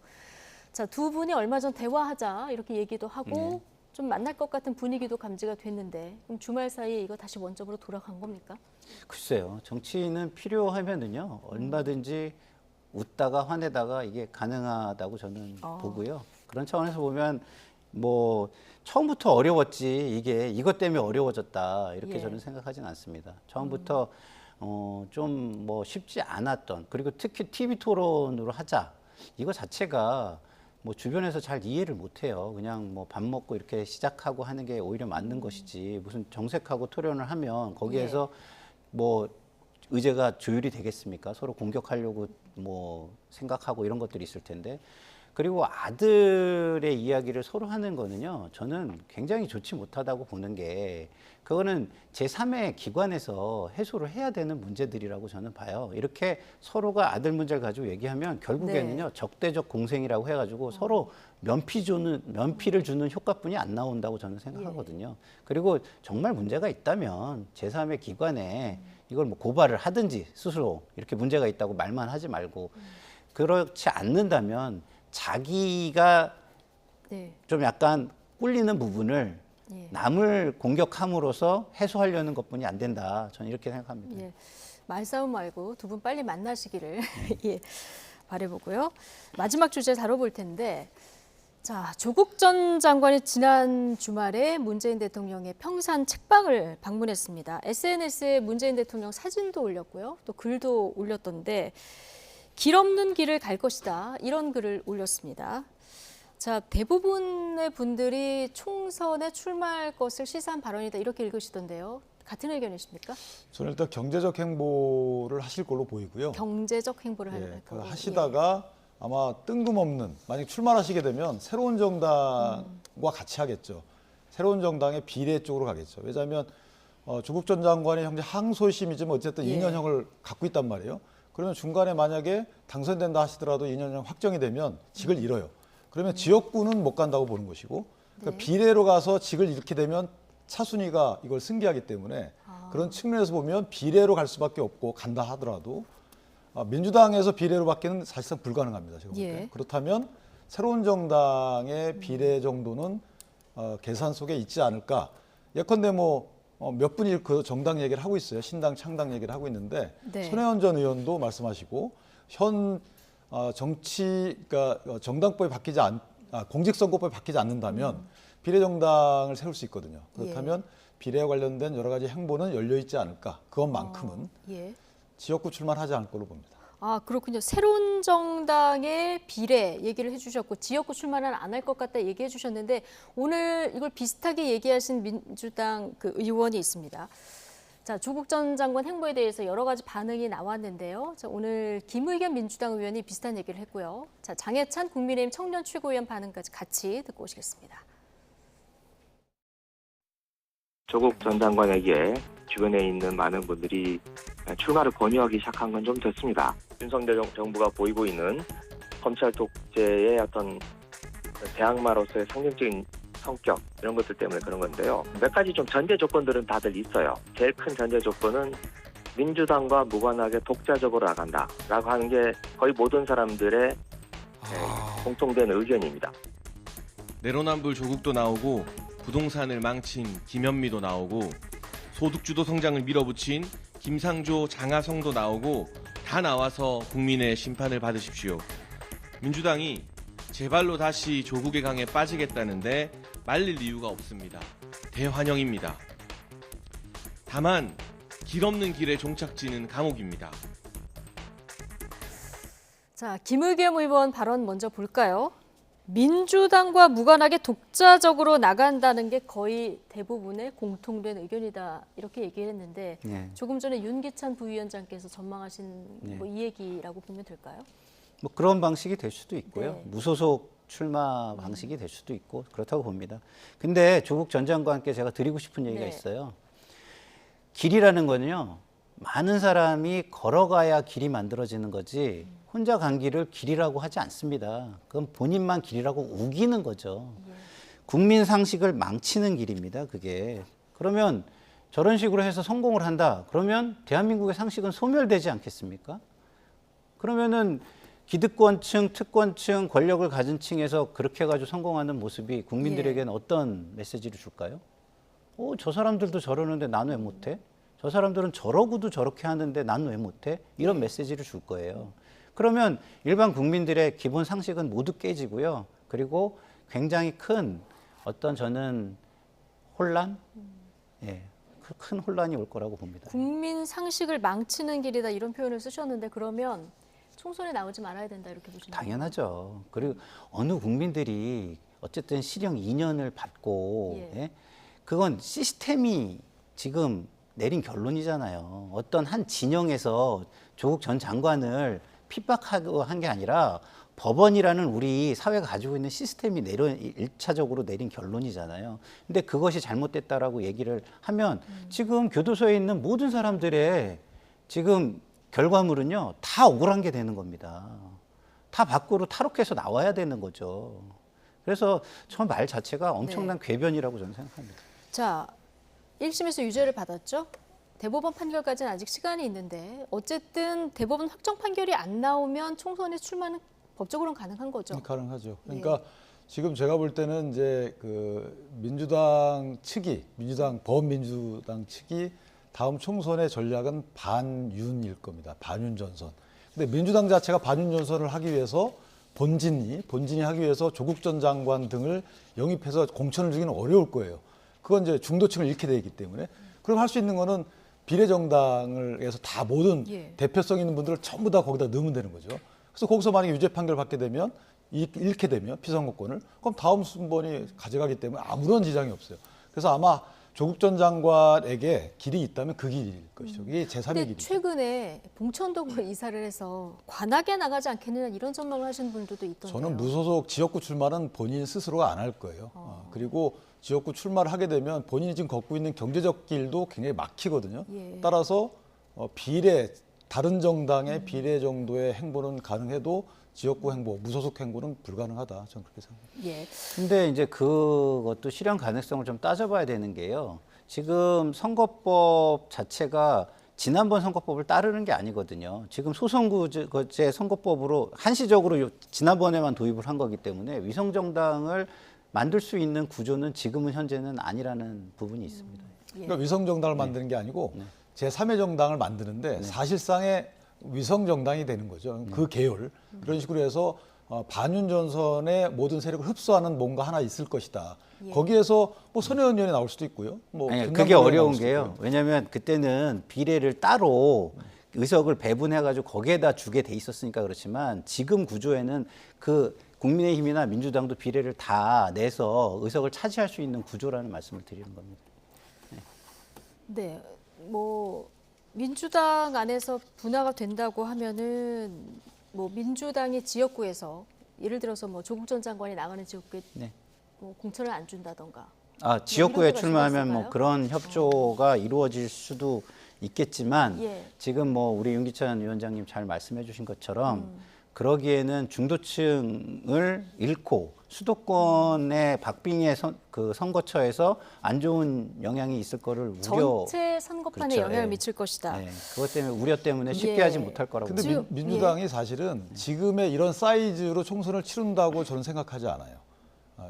자, 두 분이 얼마 전 대화하자 이렇게 얘기도 하고 좀 만날 것 같은 분위기도 감지가 됐는데 그럼 주말 사이에 이거 다시 원점으로 돌아간 겁니까? 글쎄요. 정치인은 필요하면은요. 얼마든지 웃다가 화내다가 이게 가능하다고 저는 보고요. 그런 차원에서 보면 뭐 처음부터 어려웠지 이게 이것 때문에 어려워졌다 이렇게 예. 저는 생각하진 않습니다. 처음부터 좀 뭐 쉽지 않았던 그리고 특히 TV 토론으로 하자 이거 자체가 뭐 주변에서 잘 이해를 못해요. 그냥 뭐 밥 먹고 이렇게 시작하고 하는 게 오히려 맞는 것이지 무슨 정색하고 토론을 하면 거기에서 뭐 의제가 조율이 되겠습니까? 서로 공격하려고 뭐 생각하고 이런 것들이 있을 텐데 그리고 아들의 이야기를 서로 하는 거는요, 저는 굉장히 좋지 못하다고 보는 게, 그거는 제3의 기관에서 해소를 해야 되는 문제들이라고 저는 봐요. 이렇게 서로가 아들 문제를 가지고 얘기하면 결국에는요, 적대적 공생이라고 해가지고 서로 면피를 주는 효과뿐이 안 나온다고 저는 생각하거든요. 그리고 정말 문제가 있다면 제3의 기관에 이걸 뭐 고발을 하든지 스스로 이렇게 문제가 있다고 말만 하지 말고, 그렇지 않는다면 자기가 네. 좀 약간 꿀리는 부분을 예. 남을 공격함으로써 해소하려는 것뿐이 안 된다. 저는 이렇게 생각합니다. 예. 말싸움 말고 두 분 빨리 만나시기를 예, 바라보고요. 마지막 주제 다뤄볼 텐데, 자, 조국 전 장관이 지난 주말에 문재인 대통령의 평산 책방을 방문했습니다. SNS에 문재인 대통령 사진도 올렸고요, 또 글도 올렸던데, 길 없는 길을 갈 것이다, 이런 글을 올렸습니다. 자, 대부분의 분들이 총선에 출마할 것을 시사한 발언이다, 이렇게 읽으시던데요. 같은 의견이십니까? 저는 일단 경제적 행보를 하실 걸로 보이고요. 경제적 행보를 예, 할 그 거고. 하시다가 아마 뜬금없는, 만약 출마하시게 되면 새로운 정당과 같이 하겠죠. 새로운 정당의 비례 쪽으로 가겠죠. 왜냐하면 조국 전 장관이 현재 항소심이지만 어쨌든 예. 2년형을 갖고 있단 말이에요. 그러면 중간에 만약에 당선된다 하시더라도 2년형 확정이 되면 직을 잃어요. 그러면 지역구는 못 간다고 보는 것이고, 그러니까 네. 비례로 가서 직을 잃게 되면 차순위가 이걸 승계하기 때문에 아. 그런 측면에서 보면 비례로 갈 수밖에 없고, 간다 하더라도 민주당에서 비례로 받기는 사실상 불가능합니다. 제가 볼 때. 예. 그렇다면 새로운 정당의 비례 정도는 계산 속에 있지 않을까. 예컨대 몇 분이 그 정당 얘기를 하고 있어요. 신당 창당 얘기를 하고 있는데, 네. 손혜원 전 의원도 말씀하시고, 현 그러니까 정당법이 바뀌지 공직선거법이 바뀌지 않는다면 비례정당을 세울 수 있거든요. 그렇다면 비례와 관련된 여러 가지 행보는 열려 있지 않을까. 그것만큼은 예. 지역구 출마를 하지 않을 걸로 봅니다. 아, 그렇군요. 새로운 정당의 비례 얘기를 해주셨고, 지역구 출마는 안 할 것 같다 얘기해 주셨는데, 오늘 이걸 비슷하게 얘기하신 민주당 그 의원이 있습니다. 자, 조국 전 장관 행보에 대해서 여러 가지 반응이 나왔는데요. 자, 오늘 김의겸 민주당 의원이 비슷한 얘기를 했고요. 자, 장해찬 국민의힘 청년 최고위원 반응까지 같이 듣고 오시겠습니다. 조국 전 장관에게 주변에 있는 많은 분들이 출마를 권유하기 시작한 건 좀 됐습니다. 윤석열 정부가 보이고 있는 검찰 독재의 어떤 대항마로서의 상징적인 성격, 이런 것들 때문에 그런 건데요. 몇 가지 좀 전제 조건들은 다들 있어요. 제일 큰 전제 조건은 민주당과 무관하게 독자적으로 나간다라고 하는 게 거의 모든 사람들의 공통된 의견입니다. 내로남불 조국도 나오고 부동산을 망친 김현미도 나오고 소득주도 성장을 밀어붙인 김상조 장하성도 나오고 다 나와서 국민의 심판을 받으십시오. 민주당이 제발로 다시 조국의 강에 빠지겠다는데 말릴 이유가 없습니다. 대환영입니다. 다만 길 없는 길의 종착지는 감옥입니다. 자, 김의겸 의원 발언 먼저 볼까요? 민주당과 무관하게 독자적으로 나간다는 게 거의 대부분의 공통된 의견이다, 이렇게 얘기했는데, 네. 조금 전에 윤기찬 부위원장께서 전망하신 네. 이 얘기라고 보면 될까요? 뭐 그런 방식이 될 수도 있고요. 네. 무소속 출마 방식이 될 수도 있고 그렇다고 봅니다. 근데 조국 전 장관께 제가 드리고 싶은 얘기가 네. 있어요. 길이라는 거는요, 많은 사람이 걸어가야 길이 만들어지는 거지 혼자 간 길을 길이라고 하지 않습니다. 그건 본인만 길이라고 우기는 거죠. 국민 상식을 망치는 길입니다, 그게. 그러면 저런 식으로 해서 성공을 한다. 그러면 대한민국의 상식은 소멸되지 않겠습니까? 그러면은 기득권층, 특권층, 권력을 가진 층에서 그렇게 해가지고 성공하는 모습이 국민들에게는 어떤 메시지를 줄까요? 저 사람들도 저러는데 난 왜 못해? 저 사람들은 저러고도 저렇게 하는데 난 왜 못해? 이런 메시지를 줄 거예요. 그러면 일반 국민들의 기본 상식은 모두 깨지고요. 그리고 굉장히 큰 어떤 저는 혼란? 예, 큰 혼란이 올 거라고 봅니다. 국민 상식을 망치는 길이다, 이런 표현을 쓰셨는데, 그러면 총선에 나오지 말아야 된다, 이렇게 보시는 거예요? 당연하죠. 그리고 어느 국민들이 어쨌든 실형 2년을 받고 예. 그건 시스템이 지금 내린 결론이잖아요. 어떤 한 진영에서 조국 전 장관을 핍박하고 한 게 아니라 법원이라는 우리 사회가 가지고 있는 시스템이 일차적으로 내린 결론이잖아요. 근데 그것이 잘못됐다라고 얘기를 하면 지금 교도소에 있는 모든 사람들의 지금 결과물은요, 다 억울한 게 되는 겁니다. 다 밖으로 탈옥해서 나와야 되는 거죠. 그래서 저 말 자체가 엄청난 궤변이라고 저는 생각합니다. 자, 1심에서 유죄를 받았죠. 대법원 판결까지는 아직 시간이 있는데 어쨌든 대법원 확정 판결이 안 나오면 총선에 출마는 법적으로는 가능한 거죠. 가능하죠. 그러니까 지금 제가 볼 때는 이제 그 민주당 측이, 범민주당 측이 다음 총선의 전략은 반윤일 겁니다. 반윤 전선. 근데 민주당 자체가 반윤 전선을 하기 위해서 본진이 하기 위해서 조국 전 장관 등을 영입해서 공천을 주기는 어려울 거예요. 그건 이제 중도층을 잃게 되기 때문에. 그럼 할 수 있는 거는 비례정당을 해서 다 모든 대표성 있는 분들을 전부 다 거기다 넣으면 되는 거죠. 그래서 거기서 만약에 유죄 판결 받게 되면, 잃게 되면 피선거권을, 그럼 다음 순번이 가져가기 때문에 아무런 지장이 없어요. 그래서 아마 조국 전 장관에게 길이 있다면 그 길일 것이죠. 이게 제3의 근데 길이죠. 최근에 봉천동으로 이사를 해서 관악에 나가지 않겠느냐 이런 전망을 하시는 분들도 있던데요. 저는 무소속 지역구 출마는 본인 스스로가 안 할 거예요. 그리고 지역구 출마를 하게 되면 본인이 지금 걷고 있는 경제적 길도 굉장히 막히거든요. 따라서 비례, 다른 정당의 비례 정도의 행보는 가능해도 지역구 행보, 무소속 행보는 불가능하다. 저는 그렇게 생각합니다. 근데 이제 그것도 실현 가능성을 좀 따져봐야 되는 게요. 지금 선거법 자체가 지난번 선거법을 따르는 게 아니거든요. 지금 소선구제 선거법으로 한시적으로 지난번에만 도입을 한 거기 때문에 위성정당을 만들 수 있는 구조는 지금은 현재는 아니라는 부분이 있습니다. 그러니까 위성정당을 만드는 게 아니고 제3의 정당을 만드는데 사실상의 위성정당이 되는 거죠. 그 계열. 이런 식으로 해서 반윤 전선의 모든 세력을 흡수하는 뭔가 하나 있을 것이다. 거기에서 뭐 손혜원 의원이 나올 수도 있고요. 뭐 아니, 김남국 그게 의원이 어려운 나올 수도 게요. 있고요. 왜냐하면 그때는 비례를 따로 의석을 배분해가지고 거기에다 주게 돼 있었으니까 그렇지만 지금 구조에는 그 국민의힘이나 민주당도 비례를 다 내서 의석을 차지할 수 있는 구조라는 말씀을 드리는 겁니다. 네, 뭐 민주당 안에서 분화가 된다고 하면은 뭐 민주당이 지역구에서 예를 들어서 뭐 조국 전 장관이 나가는 지역구에 뭐 공천을 안 준다던가. 지역구에 이런 출마하면 뭐 있을까요? 그런 협조가 이루어질 수도 있겠지만 예. 지금 뭐 우리 윤기찬 위원장님 잘 말씀해 주신 것처럼 그러기에는 중도층을 잃고 수도권의 박빙의 그 선거처에서 안 좋은 영향이 있을 거를 전체 선거판에 그렇죠. 영향을 예. 미칠 것이다. 네, 그것 때문에 우려 때문에 쉽게 예. 하지 못할 거라고 근데 봅니다. 민주당이 사실은 지금의 이런 사이즈로 총선을 치른다고 저는 생각하지 않아요.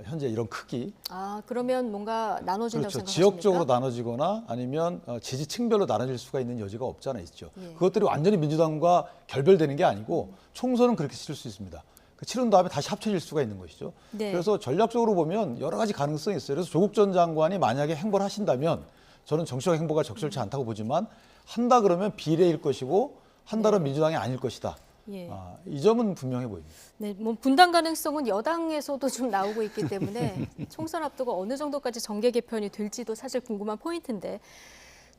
현재 이런 크기. 아, 그러면 뭔가 나눠진다고 그렇죠. 생각하십니까? 지역적으로 나눠지거나 아니면 지지층별로 나눠질 수가 있는 여지가 없잖아 있죠. 그것들이 완전히 민주당과 결별되는 게 아니고 총선은 그렇게 치를 수 있습니다. 치른 다음에 다시 합쳐질 수가 있는 것이죠. 네. 그래서 전략적으로 보면 여러 가지 가능성이 있어요. 그래서 조국 전 장관이 만약에 행보를 하신다면 저는 정치적 행보가 적절치 않다고 보지만 한다 그러면 비례일 것이고 한다면 민주당이 아닐 것이다. 예. 이 점은 분명해 보입니다. 네, 뭐 분당 가능성은 여당에서도 좀 나오고 있기 때문에 총선 앞두고 어느 정도까지 정계 개편이 될지도 사실 궁금한 포인트인데,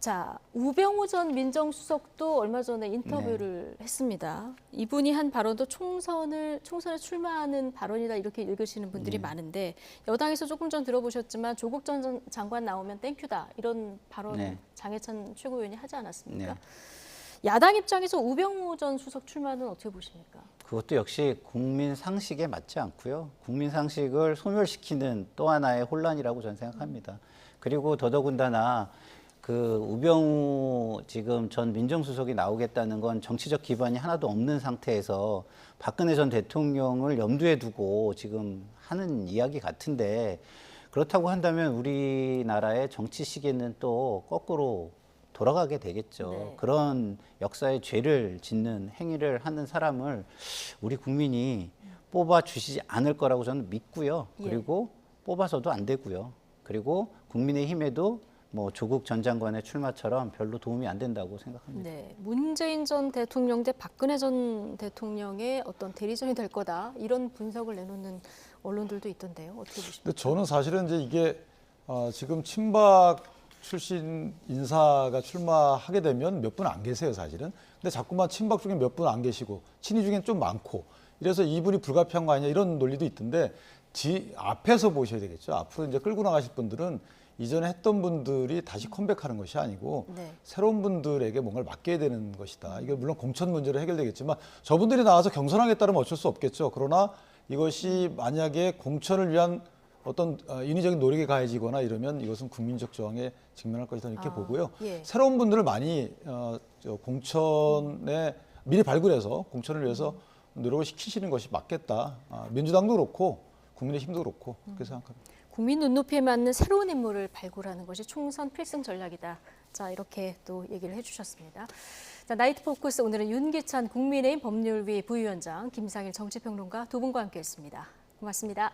자, 우병우 전 민정수석도 얼마 전에 인터뷰를 했습니다. 이분이 한 발언도 총선에 출마하는 발언이다 이렇게 읽으시는 분들이 많은데 여당에서 조금 전 들어보셨지만 조국 전 장관 나오면 땡큐다 이런 발언 장해찬 최고위원이 하지 않았습니까? 야당 입장에서 우병우 전 수석 출마는 어떻게 보십니까? 그것도 역시 국민 상식에 맞지 않고요. 국민 상식을 소멸시키는 또 하나의 혼란이라고 저는 생각합니다. 그리고 더더군다나 그 우병우 지금 전 민정수석이 나오겠다는 건 정치적 기반이 하나도 없는 상태에서 박근혜 전 대통령을 염두에 두고 지금 하는 이야기 같은데, 그렇다고 한다면 우리나라의 정치 시계는 또 거꾸로 돌아가게 되겠죠. 그런 역사의 죄를 짓는 행위를 하는 사람을 우리 국민이 뽑아주시지 않을 거라고 저는 믿고요. 그리고 뽑아서도 안 되고요. 그리고 국민의힘에도 뭐 조국 전 장관의 출마처럼 별로 도움이 안 된다고 생각합니다. 네, 문재인 전 대통령 대 박근혜 전 대통령의 어떤 대리전이 될 거다 이런 분석을 내놓는 언론들도 있던데요. 어떻게 보십니까? 근데 저는 사실은 이제 이게 지금 친박 출신 인사가 출마하게 되면 몇 분 안 계세요, 사실은. 근데 자꾸만 친박 중에 몇 분 안 계시고 친이 중엔 좀 많고 이래서 이분이 불가피한 거 아니냐 이런 논리도 있던데 앞에서 보셔야 되겠죠. 앞으로 이제 끌고 나가실 분들은 이전에 했던 분들이 다시 컴백하는 것이 아니고 네. 새로운 분들에게 뭔가를 맡겨야 되는 것이다. 이게 물론 공천 문제로 해결되겠지만 저분들이 나와서 경선하겠다면 어쩔 수 없겠죠. 그러나 이것이 만약에 공천을 위한 어떤 인위적인 노력이 가해지거나 이러면 이것은 국민적 저항에 직면할 것이다 이렇게 보고요. 예. 새로운 분들을 많이 공천에 미리 발굴해서 공천을 위해서 노력을 시키시는 것이 맞겠다. 민주당도 그렇고 국민의힘도 그렇고 그렇게 생각합니다. 국민 눈높이에 맞는 새로운 인물을 발굴하는 것이 총선 필승 전략이다. 자, 이렇게 또 얘기를 해주셨습니다. 자, 나이트 포커스 오늘은 윤기찬 국민의힘 법률위 부위원장, 김상일 정치평론가 두 분과 함께했습니다. 고맙습니다.